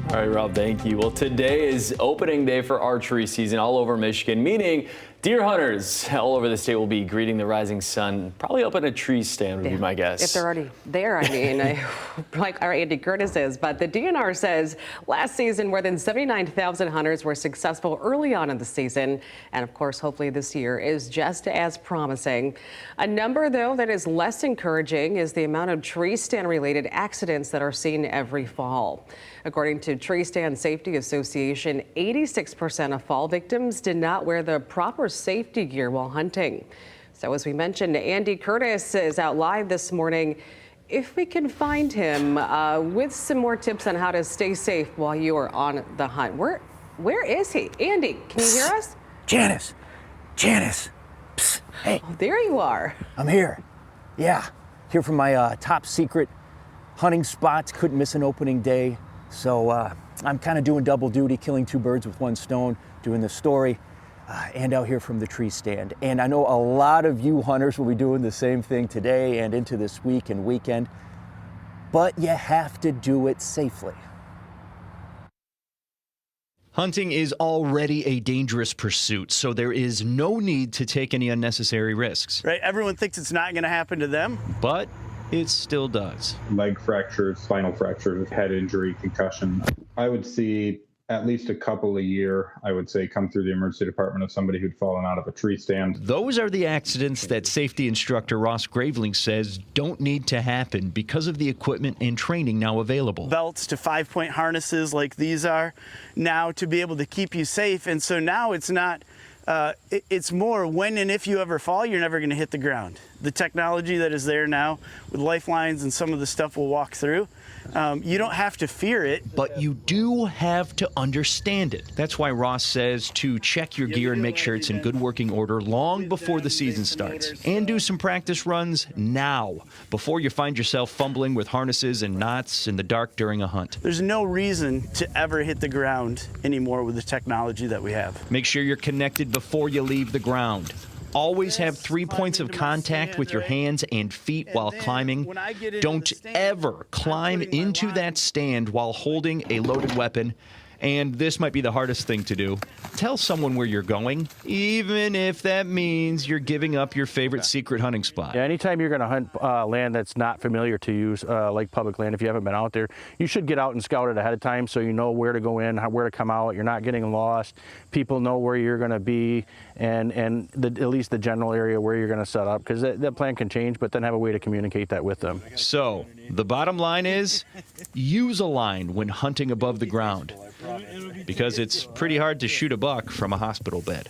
All right, Rob, thank you. Well, today is opening day for archery season all over Michigan, meaning deer hunters all over the state will be greeting the rising sun, probably up in a tree stand would be my guess. If they're already there, I mean, like our Andy Curtis is. But the DNR says last season more than 79,000 hunters were successful early on in the season. And of course, hopefully this year is just as promising. A number, though, that is less encouraging is the amount of tree stand related accidents that are seen every fall. According to Tree Stand Safety Association, 86% of fall victims did not wear the proper safety gear while hunting. So as we mentioned, Andy Curtis is out live this morning. If we can find him with some more tips on how to stay safe while you are on the hunt. Where is he? Andy, can you hear us? Janice, psst, hey. Oh, there you are. I'm here. Yeah, here from my top secret hunting spots. Couldn't miss an opening day. So I'm kind of doing double duty, killing two birds with one stone, doing the story and out here from the tree stand. And I know a lot of you hunters will be doing the same thing today and into this week and weekend, but you have to do it safely. Hunting is already a dangerous pursuit, so there is no need to take any unnecessary risks. Right? Everyone thinks it's not going to happen to them. But it still does. Leg fractures, spinal fractures, head injury, concussion. I would see at least a couple a year, I would say, come through the emergency department of somebody who'd fallen out of a tree stand. Those are the accidents that safety instructor Ross Graveling says don't need to happen because of the equipment and training now available. Belts to 5-point harnesses like these are now to be able to keep you safe. And so now it's not, it's more when and if you ever fall, you're never going to hit the ground. The technology that is there now with lifelines and some of the stuff we'll walk through, you don't have to fear it. But you do have to understand it. That's why Ross says to check your gear and make sure it's in good working order long before the season starts. And do some practice runs now, before you find yourself fumbling with harnesses and knots in the dark during a hunt. There's no reason to ever hit the ground anymore with the technology that we have. Make sure you're connected before you leave the ground. Always have 3 points of contact with your hands and feet while climbing. Don't ever climb into that stand while holding a loaded weapon. And this might be the hardest thing to do. Tell someone where you're going, even if that means you're giving up your favorite secret hunting spot. Yeah, anytime you're going to hunt land that's not familiar to you, like public land, if you haven't been out there, you should get out and scout it ahead of time so you know where to go in, where to come out. You're not getting lost. People know where you're going to be and at least the general area where you're going to set up, because that plan can change, but then have a way to communicate that with them. So the bottom line is use a line when hunting above the ground, because it's pretty hard to shoot a buck from a hospital bed.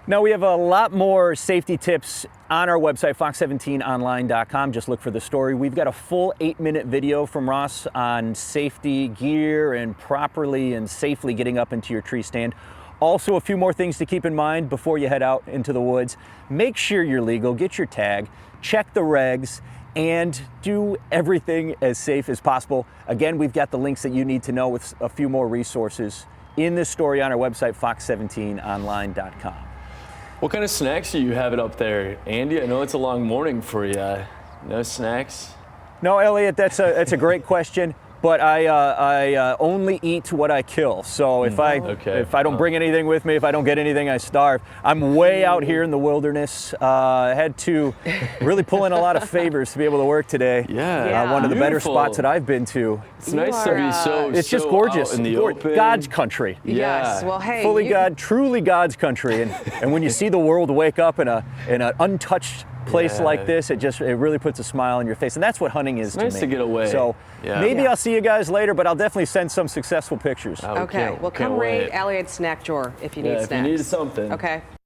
Now we have a lot more safety tips on our website, fox17online.com. Just look for the story. We've got a full 8-minute video from Ross on safety gear and properly and safely getting up into your tree stand. Also, a few more things to keep in mind before you head out into the woods. Make sure you're legal, get your tag, check the regs, and do everything as safe as possible. Again, we've got the links that you need to know with a few more resources in this story on our website, fox17online.com. What kind of snacks are you having up there, Andy? I know it's a long morning for you. No snacks? No, Elliot, that's a great question. But I only eat what I kill. So if I don't bring anything with me, if I don't get anything, I starve. I'm way out here in the wilderness. I had to really pull in a lot of favors to be able to work today. Yeah, one of the better spots that I've been to. It's nice to be so. It's just gorgeous in the open. God's country. Yes. Well, hey, truly God's country. And when you see the world wake up in an untouched place like this, it really puts a smile on your face, and that's what hunting is to me. Nice to get away. So maybe I'll see you guys later, but I'll definitely send some successful pictures. Okay, well, come raid Elliot's snack drawer if you need snacks. If you need something. Okay.